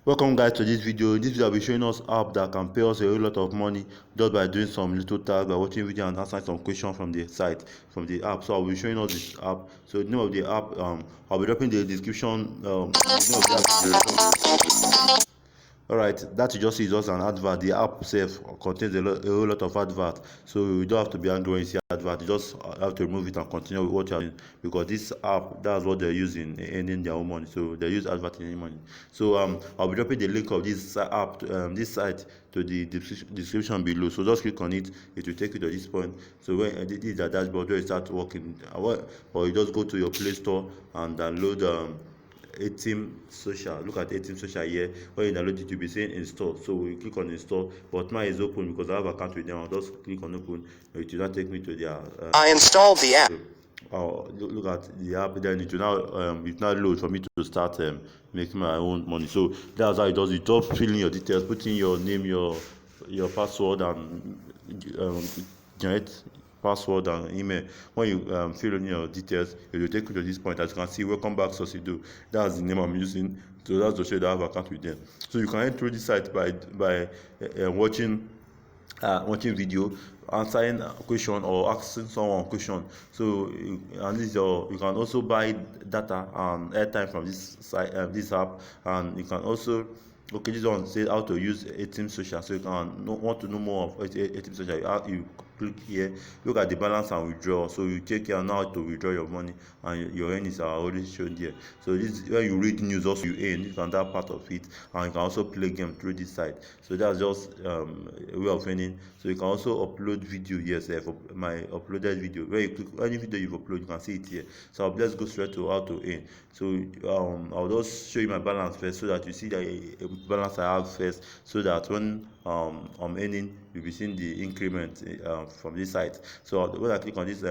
Welcome guys to this video. In this video I'll be showing us app that can pay us a whole lot of money just by doing some little tasks, by watching video and answering some questions from the site, from the app. So I'll be showing us this app. So the name of the app, I'll be dropping the description, the name of the app. Alright, that you just see is just an advert. The app itself contains a whole lot of advert, so you don't have to be angry when you see advert. You just have to remove it and continue with what you're doing, because this app, that's what they're using in earning their own money. So they use advert in earning money. So I'll be dropping the link of this app, this site, to the description below. So just click on it, it will take you to this point. So when this is the dashboard where you start working, or you just go to your Play Store and download etimsocial. Look at etimsocial here. When you download it, you'll be saying install. So we click on install, but mine is open because I have an account with them. I'll just click on open. It will not take me to their I installed the app. Look at the app. Then it will now load for me to start making my own money. So that's how it does. You just fill in your details, put in your name, your password, and generate password and email. When you fill in your details, it will take you to this point. As you can see, welcome back Successnathaniel. That's the name I'm using. So that's to show that I have an account with them. So you can enter through this site by watching video, answering a question, or asking someone a question. So and this you can also buy data and airtime from this site, this app. And you can also, okay, this one says how to use etimsocial. So you can want to know more of etimsocial, you click here, look at the balance and withdraw. So you check here now to withdraw your money, and your earnings are already shown here. So this, when you read news, also you earn. This is that part of it. And you can also play game through this site. So that's just a way of earning. So you can also upload video here. For my uploaded video, where you click any video you've uploaded, you can see it here. So let's go straight to how to earn. So I'll just show you my balance first, so that you see the balance I have first, so that when I'm earning, you'll be seeing the increment from this site. So when I click on this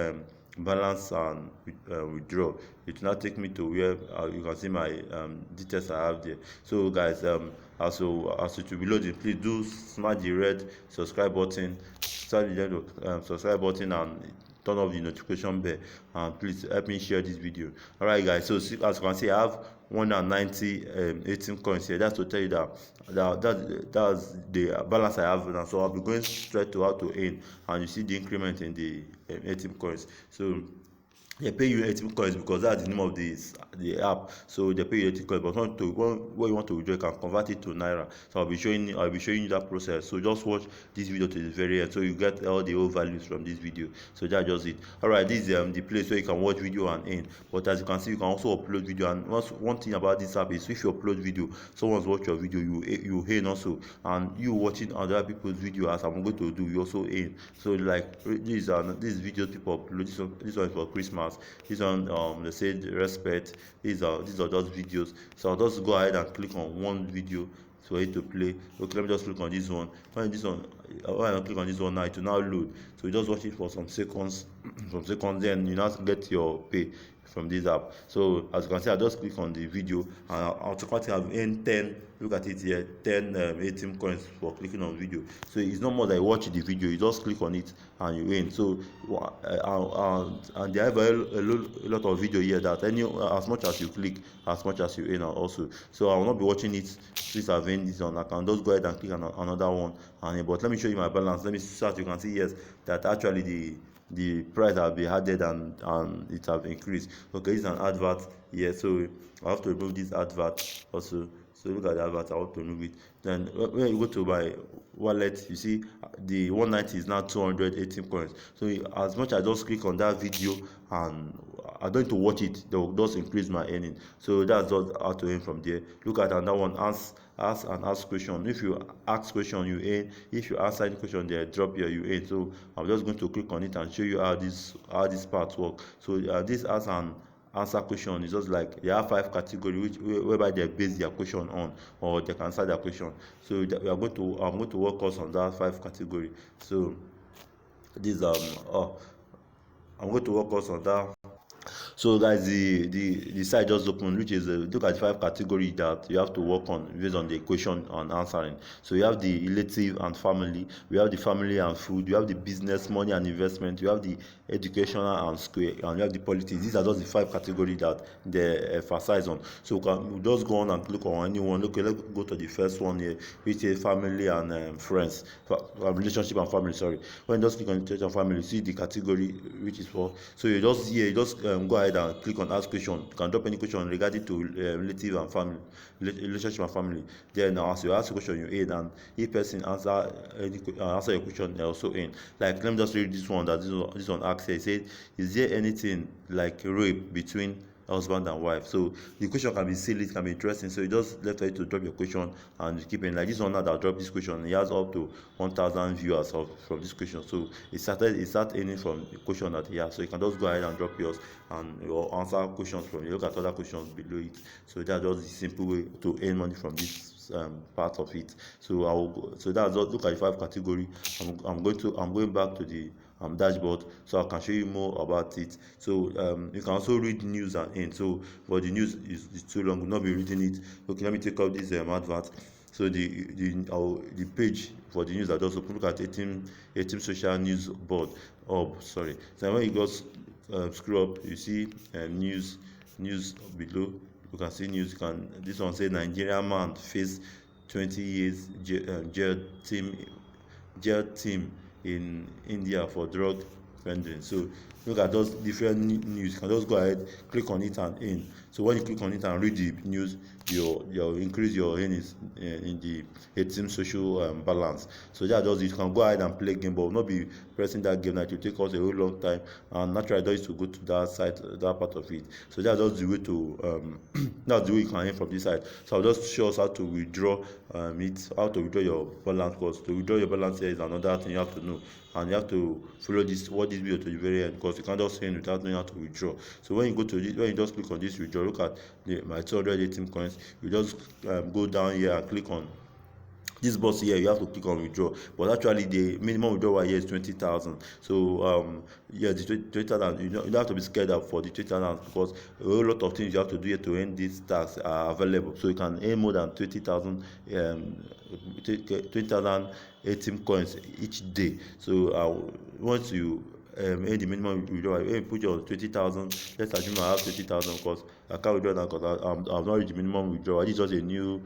balance and withdraw, it will now take me to where you can see my details I have there. So guys, as it will be loading, please do smash the red subscribe button, subscribe button, and turn off the notification bell, and please help me share this video. Alright guys, so as you can see, I have 190 18 coins here. That's to tell you that's the balance I have now. So I'll be going straight to how to earn, and you see the increment in the 18 coins. So they pay you 18 coins because that's the name of the app. So they pay you 18 coins, but when you want to withdraw, you can convert it to naira. So I'll be showing you that process. So just watch this video to the very end, so you get all the old values from this video. So that's just it. Alright, this is the place where you can watch video and earn. But as you can see, you can also upload video. And one thing about this app is, if you upload video, someone's watch your video, you earn also. And you watching other people's video, as I'm going to do, you also earn. So like these videos people upload. This one is for Christmas. This one, they said respect. These are just videos. So I'll just go ahead and click on one video for it to play. Okay, let me just click on this one. When I click on this one now, it will now load. So you just watch it for some seconds. Then you now get your pay from this app. So as you can see, I just click on the video, and automatically I've earned 10. Look at it here, 10 18 coins for clicking on video. So it's not more than you watch the video, you just click on it and you earn. So and they have a lot of video here that as much as you click, as much as you earn also. So I will not be watching it since I've earned this one. I can just go ahead and click on another one. But let me show you my balance. Let me see, as you can see, yes, that actually the price have been added and it have increased. Okay, this is an advert here, so I have to remove this advert also. So look at the advert, I want to remove it. Then when you go to my wallet, you see the 190 is now 218 coins. So as much as I just click on that video and I don't need to watch it, they will just increase my earning. So that's just how to earn from there. Look at another one, ask question. If you ask question, you earn. If you answer any question, they drop here, you earn. So I'm just going to click on it and show you how this part work. So this ask and answer question is just like they have 5 categories whereby they base their question on, or they can answer their question. So I'm going to work on that 5 category. So this I'm going to work on that. So guys, the site just opened, which is look at the 5 categories that you have to work on based on the question and answering. So you have the relative and family, we have the family and food, you have the business, money and investment, you have the educational, and square, and you have the politics. These are just the 5 categories that they emphasize on. So we just go on and click on anyone. Okay, let's go to the first one here, which is family and friends, relationship and family. Sorry, when you just click on relationship and family, you see the category which is for. So you just go ahead and click on ask question. You can drop any question regarding to relative and family, relationship and family. Then as you ask a question, you in, and if person answer your question, they also in. Like, let me just read this one. This one asks here. It said, is there anything like rape between husband and wife? So the question can be silly, it can be interesting. So you just left for you to drop your question and keep it. Like this one now that dropped this question, he has up to 1,000 viewers from this question. So it started earning from the question that he has. So you can just go ahead and drop yours and your answer questions from you. Look at other questions below it. So that's just the simple way to earn money from this part of it. So that's just look at the 5 category. I'm going back to the dashboard so I can show you more about it. So you can also read news and end. So but the news is too long, we'll not be reading it. Okay, let me take out this advert. So the page for the news that just open, look at etimsocial news board. Oh, sorry. So when you go scroll up, you see news below. You can see news. This one say Nigerian man face 20 years jail team in India for drug vending. So look at those different news. You can just go ahead, click on it and in. So when you click on it and read the news, you'll increase your earnings in the etimsocial balance. So that does it. You can go ahead and play game, but not be pressing that game. That will take us a whole long time, and naturally that is to go to that side, that part of it. So that's just the way to that's the way you can earn from this side. So I'll just show us how to withdraw how to withdraw your balance. Because to withdraw your balance here is another thing you have to know, and you have to follow this video to the very end, because you can't just end without knowing how to withdraw. So when you go to this, when you just click on this withdraw, look at my 218 coins. You just go down here and click on this box here. You have to click on withdraw, but actually the minimum withdrawal here is 20,000. So yeah, the 20,000, you don't have to be scared of for the 20,000, because a whole lot of things you have to do here to earn these tax are available. So you can earn more than 20,000 18 coins each day. So once you earn the minimum withdrawal, you put your 20,000. Let's assume I have 20,000, because I can't withdraw now because I've not reached the minimum withdrawal. This is just a new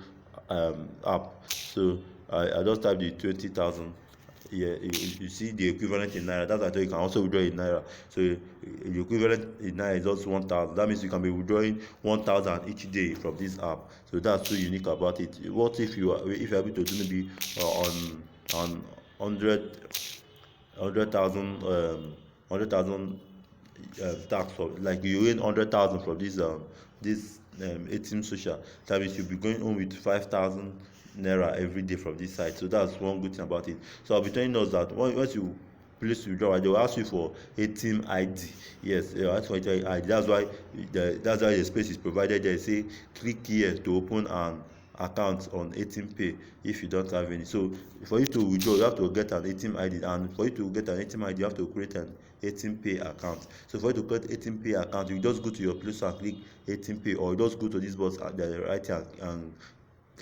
app. So I just type the 20,000. Yeah, you see the equivalent in naira. That's why you can also withdraw in naira. So the equivalent in naira is also 1,000. That means you can be withdrawing 1,000 each day from this app. So that's so unique about it. What if you're able to do maybe on 100,000 tax, for like you earn 100,000 from this etimsocial. That means you'll be going home with 5,000 naira every day from this site. So that's one good thing about it. So I'll be telling us that once you place withdrawal, they will ask you for etim ID. Yes, they will ask for etim ID. That's why the space is provided there. Say click here to open an account on etim pay if you don't have any. So for you to withdraw, you have to get an etim ID, and for you to get an etim ID, you have to create an etim pay account. So for you to create etim pay account, you just go to your place and click etim pay, or you just go to this box at the right hand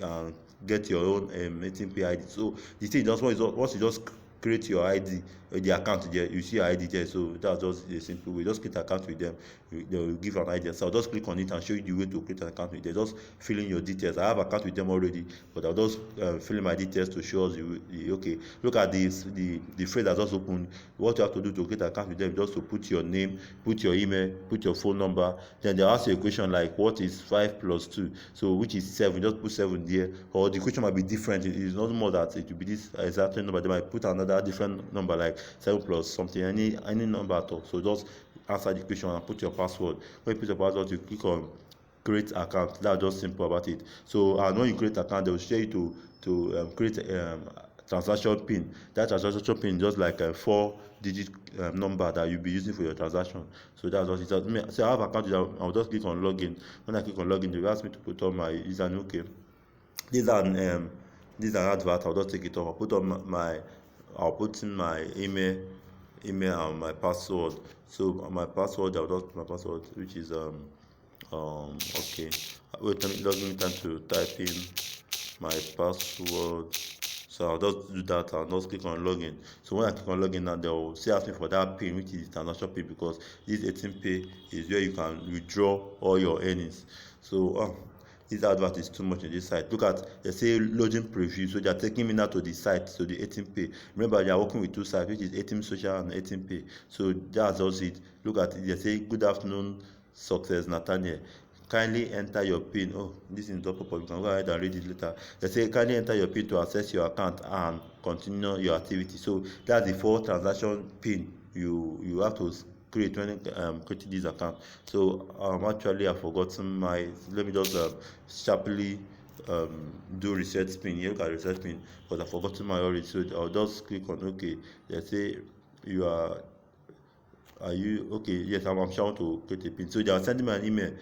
and get your own etim pay ID. So the thing just once you just create your ID, the account there, you see your ID there. So that's just a simple way. Just create an account with them. They will give an ID. So I'll just click on it and show you the way to create an account with them. Just fill in your details. I have an account with them already, but I'll just fill in my details to show us okay. Look at this, the phrase that's just opened. What you have to do to create an account with them, just to put your name, put your email, put your phone number. Then they'll ask you a question like, what is 5 plus 2? So which is 7? Just put 7 there. Or the question might be different. It is not more that it will be this exact number. They might put another different number like 7 plus something, any number at all. So just answer the question and put your password. When you put your password, you click on create account. That's just simple about it. So and when you create account, they will share you to create transaction pin. That transaction pin is just like a 4-digit number that you'll be using for your transaction. So that's what it does. So I have account. I'll just click on login. When I click on login, they will ask me to put on my username. Okay, these are advert. I'll just take it off. I'll put in my email and my password. So my password, I'll just put my password, which is okay. Wait, let me give me time to type in my password. So I'll just do that. I'll just click on login. So when I click on login now, they'll still ask me for that pin, which is the transaction pin, because this 18 pay is where you can withdraw all your earnings. So this advert is too much in this site. Look at, they say loading preview, so they are taking me now to the site, so the 18 pay. Remember, they are working with two sites, which is etimsocial and 18 pay. So that's just it. Look at it. They say, good afternoon, Successnathaniel. Kindly enter your pin. Oh, this is not pop-up. You can go ahead and read it later. They say kindly enter your pin to access your account and continue your activity. So that's the 4 transaction pin you have to create when creating this account. So actually I've forgotten my. Let me just sharply do reset pin. Here, look at reset pin, because I've forgotten my already. So I'll just click on OK. They say you are you okay? Yes, I'm sure to create a pin. So they are sending me an email.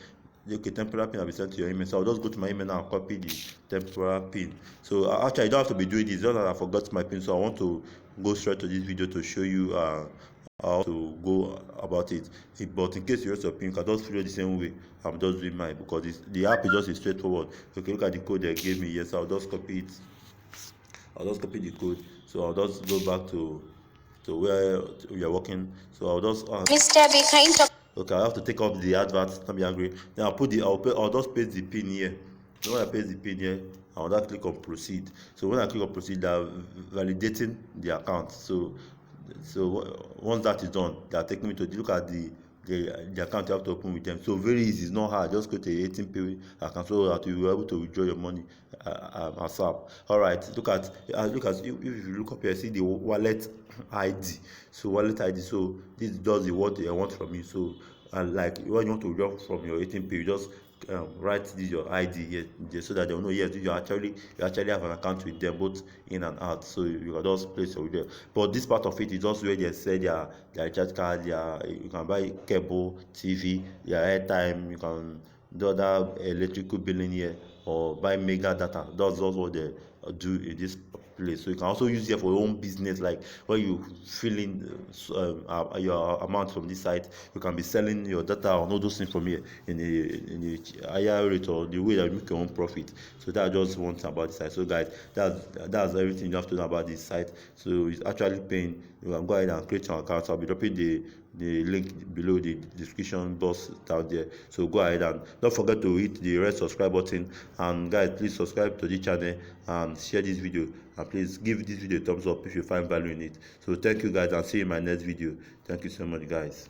Okay, temporary pin will be sent to your email. So I'll just go to my email now and copy the temporary pin. So actually, I don't have to be doing this. Just that I forgot my pin, so I want to go straight to this video to show you how to go about it. But in case you use your pin, you can just follow the same way I'm just doing mine, because the app is just straightforward. Okay, look at the code they gave me. Yes, I'll just copy it. I'll just copy the code. So I'll just go back to where we are working. So I'll just Mr. Be kind of okay, I have to take off the advert. Don't be angry. Then I'll just paste the pin here. So when I paste the pin here, I'll just click on proceed. So when I click on proceed, they're validating the account. So once that is done, they are taking me to look at the account you have to open with them. So very easy, it's not hard. Just go to a 18 pay account so that you will be able to withdraw your money ASAP. All right, look at if you look up here, see the wallet ID. So wallet ID. So this does what they want from you. So like when you want to withdraw from your 18 pay, you just write this your ID here, so that they will know, yes, you actually have an account with them both in and out. So you can just place your withdrawal. But this part of it is also where they say their recharge card, you can buy cable TV, their airtime, you can do other electrical billing here, or buy mega data. That's also what they do in this place. So you can also use it for your own business, like when you fill in your amount from this site, you can be selling your data on all those things from here in a higher rate, or the way that you make your own profit. So that's just one thing about this site. So guys, that's everything you have to know about this site. So it's actually paying. You can go ahead and create your account. I'll be dropping the link below the description box down there. So go ahead and don't forget to hit the red subscribe button. And guys, please subscribe to the channel and share this video, and please give this video a thumbs up if you find value in it. So thank you guys, and see you in my next video. Thank you so much guys.